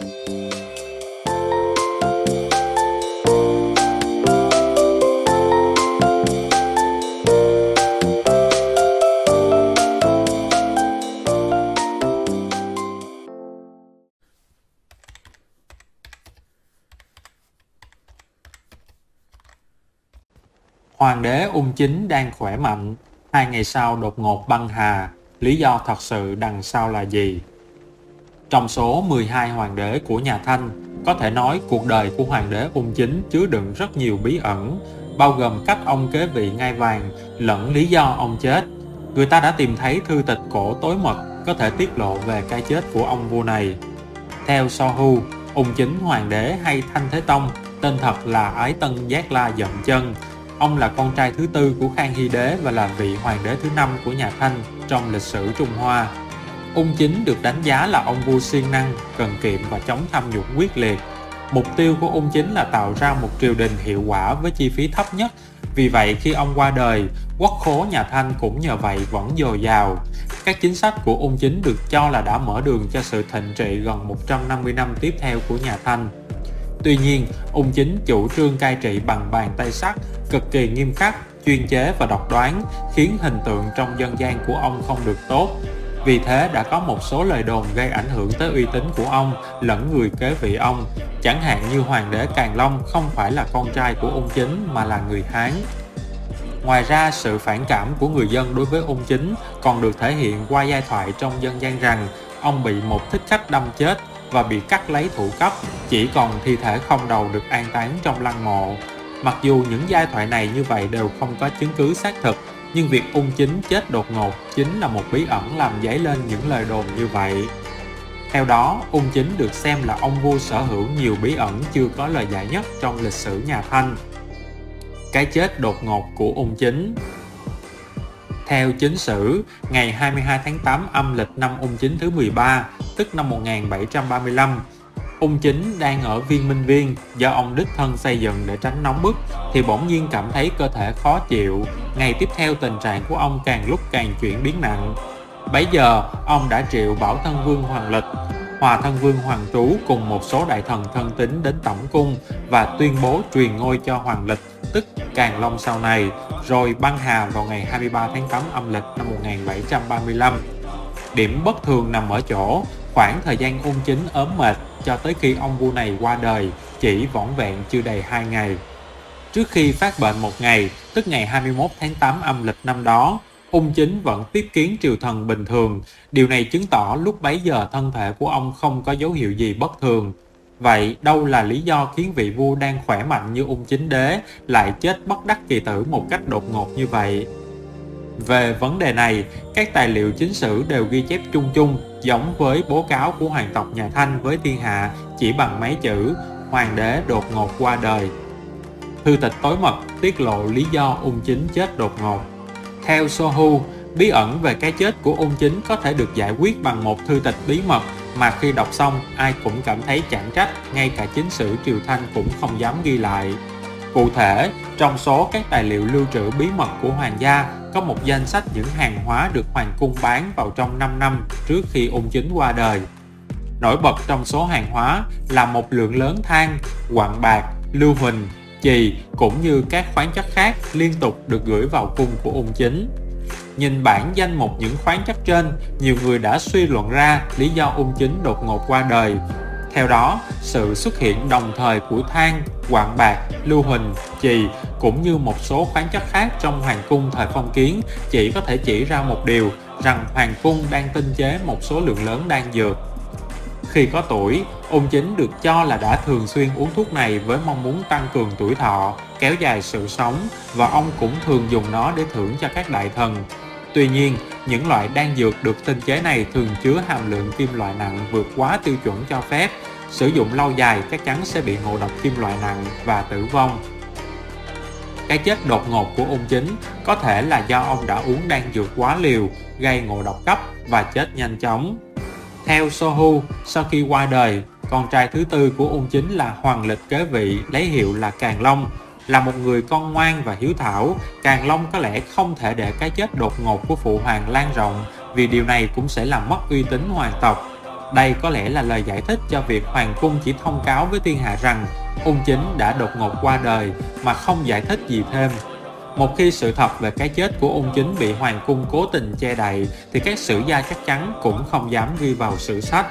Hoàng đế Ung Chính đang khỏe mạnh, 2 ngày sau đột ngột băng hà, lý do thật sự đằng sau là gì? Trong số 12 hoàng đế của nhà Thanh, có thể nói cuộc đời của hoàng đế Ung Chính chứa đựng rất nhiều bí ẩn, bao gồm cách ông kế vị ngai vàng lẫn lý do ông chết. Người ta đã tìm thấy thư tịch cổ tối mật có thể tiết lộ về cái chết của ông vua này. Theo So Hu, Ung Chính hoàng đế hay Thanh Thế Tông, tên thật là Ái Tân Giác La Dậm Chân. Ông là con trai thứ tư của Khang Hy Đế và là vị hoàng đế thứ 5 của nhà Thanh trong lịch sử Trung Hoa. Ung Chính được đánh giá là ông vua siêng năng, cần kiệm và chống tham nhũng quyết liệt. Mục tiêu của Ung Chính là tạo ra một triều đình hiệu quả với chi phí thấp nhất. Vì vậy khi ông qua đời, quốc khố nhà Thanh cũng nhờ vậy vẫn dồi dào. Các chính sách của Ung Chính được cho là đã mở đường cho sự thịnh trị gần 150 năm tiếp theo của nhà Thanh. Tuy nhiên, Ung Chính chủ trương cai trị bằng bàn tay sắt, cực kỳ nghiêm khắc, chuyên chế và độc đoán, khiến hình tượng trong dân gian của ông không được tốt. Vì thế đã có một số lời đồn gây ảnh hưởng tới uy tín của ông lẫn người kế vị ông, chẳng hạn như hoàng đế Càn Long không phải là con trai của Ung Chính mà là người Hán. Ngoài ra, sự phản cảm của người dân đối với Ung Chính còn được thể hiện qua giai thoại trong dân gian rằng ông bị một thích khách đâm chết và bị cắt lấy thủ cấp, chỉ còn thi thể không đầu được an táng trong lăng mộ. Mặc dù những giai thoại này như vậy đều không có chứng cứ xác thực, nhưng việc Ung Chính chết đột ngột chính là một bí ẩn làm dấy lên những lời đồn như vậy. Theo đó, Ung Chính được xem là ông vua sở hữu nhiều bí ẩn chưa có lời giải nhất trong lịch sử nhà Thanh. Cái chết đột ngột của Ung Chính. Theo chính sử, ngày 22 tháng 8 âm lịch năm Ung Chính thứ 13, tức năm 1735, Ung Chính đang ở Viên Minh Viên do ông đích thân xây dựng để tránh nóng bức thì bỗng nhiên cảm thấy cơ thể khó chịu. Ngày tiếp theo tình trạng của ông càng lúc càng chuyển biến nặng. Bấy giờ, ông đã triệu Bảo Thân Vương Hoàng Lịch, Hòa Thân Vương Hoàng Trú cùng một số đại thần thân tín đến Tẩm Cung và tuyên bố truyền ngôi cho Hoàng Lịch, tức Càn Long sau này, rồi băng hà vào ngày 23 tháng 8 âm lịch năm 1735. Điểm bất thường nằm ở chỗ, khoảng thời gian Ung Chính ốm mệt cho tới khi ông vua này qua đời chỉ vỏn vẹn chưa đầy 2 ngày. Trước khi phát bệnh một ngày, tức ngày 21 tháng 8 âm lịch năm đó, Ung Chính vẫn tiếp kiến triều thần bình thường. Điều này chứng tỏ lúc bấy giờ thân thể của ông không có dấu hiệu gì bất thường. Vậy đâu là lý do khiến vị vua đang khỏe mạnh như Ung Chính đế lại chết bất đắc kỳ tử một cách đột ngột như vậy? Về vấn đề này, các tài liệu chính sử đều ghi chép chung chung, giống với bố cáo của hoàng tộc nhà Thanh với thiên hạ chỉ bằng mấy chữ hoàng đế đột ngột qua đời. Thư tịch tối mật tiết lộ lý do Ung Chính chết đột ngột. Theo So Hu, bí ẩn về cái chết của Ung Chính có thể được giải quyết bằng một thư tịch bí mật mà khi đọc xong ai cũng cảm thấy chán trách, ngay cả chính sử triều Thanh cũng không dám ghi lại. Cụ thể, trong số các tài liệu lưu trữ bí mật của hoàng gia có một danh sách những hàng hóa được hoàng cung bán vào trong 5 năm trước khi Ung Chính qua đời. Nổi bật trong số hàng hóa là một lượng lớn than, quặng bạc, lưu huỳnh, chì cũng như các khoáng chất khác liên tục được gửi vào cung của Ung Chính. Nhìn bản danh mục những khoáng chất trên, nhiều người đã suy luận ra lý do Ung Chính đột ngột qua đời. Theo đó, sự xuất hiện đồng thời của than, quặng bạc, lưu huỳnh, chì cũng như một số khoáng chất khác trong hoàng cung thời phong kiến chỉ có thể chỉ ra một điều, rằng hoàng cung đang tinh chế một số lượng lớn đan dược. Khi có tuổi, Ung Chính được cho là đã thường xuyên uống thuốc này với mong muốn tăng cường tuổi thọ, kéo dài sự sống, và ông cũng thường dùng nó để thưởng cho các đại thần. Tuy nhiên, những loại đan dược được tinh chế này thường chứa hàm lượng kim loại nặng vượt quá tiêu chuẩn cho phép. Sử dụng lâu dài chắc chắn sẽ bị ngộ độc kim loại nặng và tử vong. Cái chết đột ngột của Ung Chính có thể là do ông đã uống đan dược quá liều, gây ngộ độc cấp và chết nhanh chóng. Theo So Hu, sau khi qua đời, con trai thứ tư của Ung Chính là Hoàng Lịch kế vị, lấy hiệu là Càn Long. Là một người con ngoan và hiếu thảo, Càn Long có lẽ không thể để cái chết đột ngột của phụ hoàng lan rộng, vì điều này cũng sẽ làm mất uy tín hoàng tộc. Đây có lẽ là lời giải thích cho việc hoàng cung chỉ thông cáo với thiên hạ rằng ung chính đã đột ngột qua đời mà không giải thích gì thêm. Một khi sự thật về cái chết của ung chính bị hoàng cung cố tình che đậy thì các sử gia chắc chắn cũng không dám ghi vào sử sách.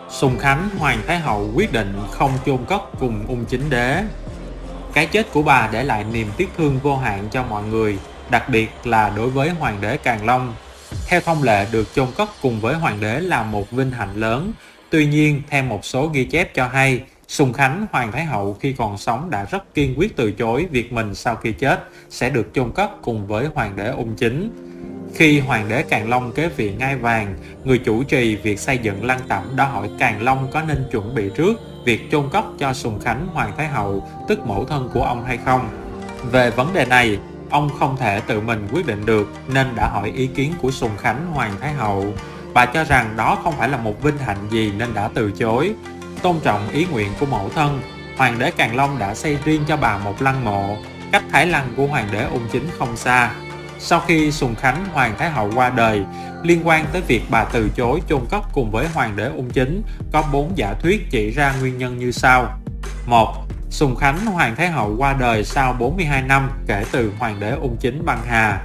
Sùng Khánh, Hoàng Thái Hậu quyết định không chôn cất cùng ung chính đế. Cái chết của bà để lại niềm tiếc thương vô hạn cho mọi người, đặc biệt là đối với Hoàng đế Càn Long. Theo thông lệ, được chôn cất cùng với Hoàng đế là một vinh hạnh lớn. Tuy nhiên, theo một số ghi chép cho hay, Sùng Khánh, Hoàng Thái Hậu khi còn sống đã rất kiên quyết từ chối việc mình sau khi chết sẽ được chôn cất cùng với Hoàng đế ung chính. Khi Hoàng đế Càn Long kế vị ngai vàng, người chủ trì việc xây dựng lăng tẩm đã hỏi Càn Long có nên chuẩn bị trước việc chôn cất cho Sùng Khánh, Hoàng Thái Hậu, tức mẫu thân của ông hay không. Về vấn đề này, ông không thể tự mình quyết định được nên đã hỏi ý kiến của Sùng Khánh, Hoàng Thái Hậu. Bà cho rằng đó không phải là một vinh hạnh gì nên đã từ chối. Tôn trọng ý nguyện của mẫu thân, Hoàng đế Càn Long đã xây riêng cho bà một lăng mộ, cách thái lăng của Hoàng đế ung chính không xa. Sau khi Sùng Khánh, Hoàng Thái Hậu qua đời, liên quan tới việc bà từ chối chôn cất cùng với Hoàng đế ung chính, có 4 giả thuyết chỉ ra nguyên nhân như sau. 1. Sùng Khánh, Hoàng Thái Hậu qua đời sau 42 năm kể từ Hoàng đế ung chính băng hà.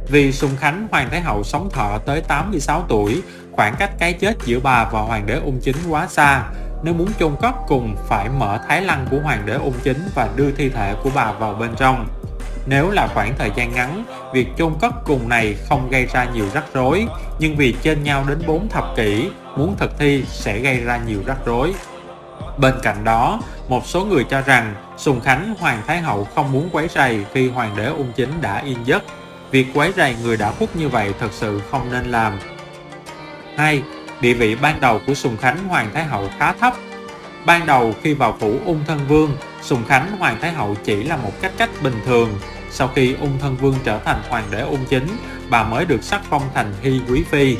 Vì Sùng Khánh, Hoàng Thái Hậu sống thọ tới 86 tuổi, khoảng cách cái chết giữa bà và Hoàng đế ung chính quá xa. Nếu muốn chôn cất cùng phải mở thái lăng của Hoàng đế ung chính và đưa thi thể của bà vào bên trong. Nếu là khoảng thời gian ngắn, việc chôn cất cùng này không gây ra nhiều rắc rối, nhưng vì chênh nhau đến 4 thập kỷ, muốn thực thi sẽ gây ra nhiều rắc rối. Bên cạnh đó, một số người cho rằng Sùng Khánh, Hoàng Thái Hậu không muốn quấy rầy khi Hoàng đế ung chính đã yên giấc. Việc quấy rầy người đã khuất như vậy thật sự không nên làm. 2. Địa vị ban đầu của Sùng Khánh, Hoàng Thái Hậu khá thấp. Ban đầu khi vào phủ Ung Thân Vương, Sùng Khánh, Hoàng Thái Hậu chỉ là một cách bình thường. Sau khi Ung Thân Vương trở thành Hoàng đế ung chính, bà mới được sắc phong thành Hy Quý Phi.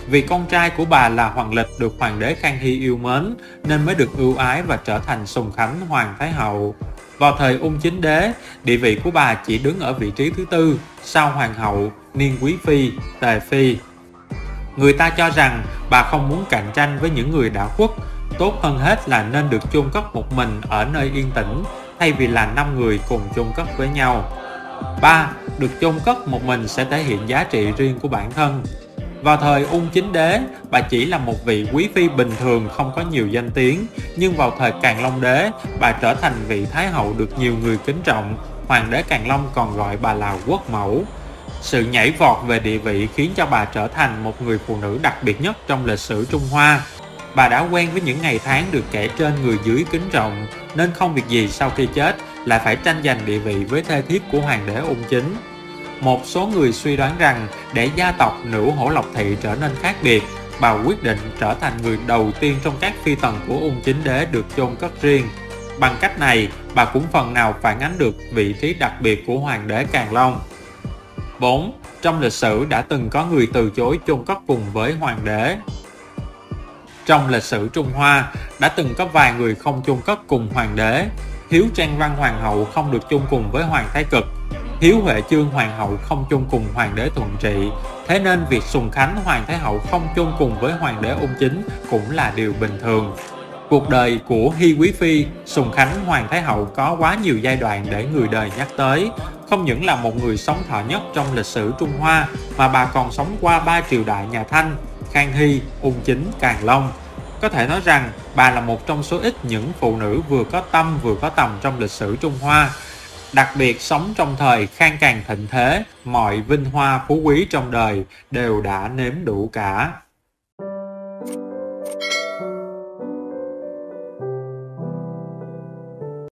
Vì con trai của bà là Hoàng Lịch được Hoàng đế Khang Hy yêu mến nên mới được ưu ái và trở thành Sùng Khánh, Hoàng Thái Hậu. Vào thời ung chính đế, địa vị của bà chỉ đứng ở vị trí thứ tư sau Hoàng hậu, Niên Quý Phi, Tề Phi. Người ta cho rằng bà không muốn cạnh tranh với những người đã khuất, tốt hơn hết là nên được chôn cất một mình ở nơi yên tĩnh, thay vì là 5 người cùng chôn cất với nhau. 3. Được chôn cất một mình sẽ thể hiện giá trị riêng của bản thân. Vào thời ung chính đế, bà chỉ là một vị quý phi bình thường không có nhiều danh tiếng, nhưng vào thời Càn Long đế, bà trở thành vị thái hậu được nhiều người kính trọng. Hoàng đế Càn Long còn gọi bà là quốc mẫu. Sự nhảy vọt về địa vị khiến cho bà trở thành một người phụ nữ đặc biệt nhất trong lịch sử Trung Hoa. Bà đã quen với những ngày tháng được kẻ trên người dưới kính trọng, nên không việc gì sau khi chết lại phải tranh giành địa vị với thê thiếp của Hoàng đế ung chính. Một số người suy đoán rằng để gia tộc Nữ Hổ Lộc Thị trở nên khác biệt, bà quyết định trở thành người đầu tiên trong các phi tần của ung chính đế được chôn cất riêng. Bằng cách này, bà cũng phần nào phản ánh được vị trí đặc biệt của Hoàng đế Càn Long. 4. Trong lịch sử đã từng có người từ chối chôn cất cùng với Hoàng đế. Trong lịch sử Trung Hoa, đã từng có vài người không chôn cất cùng Hoàng đế. Hiếu Trang Văn Hoàng hậu không được chôn cùng với Hoàng Thái Cực. Hiếu Huệ Chương Hoàng hậu không chôn cùng Hoàng đế Thuận Trị. Thế nên việc Sùng Khánh, Hoàng Thái Hậu không chôn cùng với Hoàng đế ung chính cũng là điều bình thường. Cuộc đời của Hy Quý Phi, Sùng Khánh, Hoàng Thái Hậu có quá nhiều giai đoạn để người đời nhắc tới. Không những là một người sống thọ nhất trong lịch sử Trung Hoa, mà bà còn sống qua 3 triều đại nhà Thanh, Khang Hy, ung chính, Càn Long. Có thể nói rằng bà là một trong số ít những phụ nữ vừa có tâm vừa có tầm trong lịch sử Trung Hoa. Đặc biệt sống trong thời khang Càn thịnh thế, mọi vinh hoa phú quý trong đời đều đã nếm đủ cả.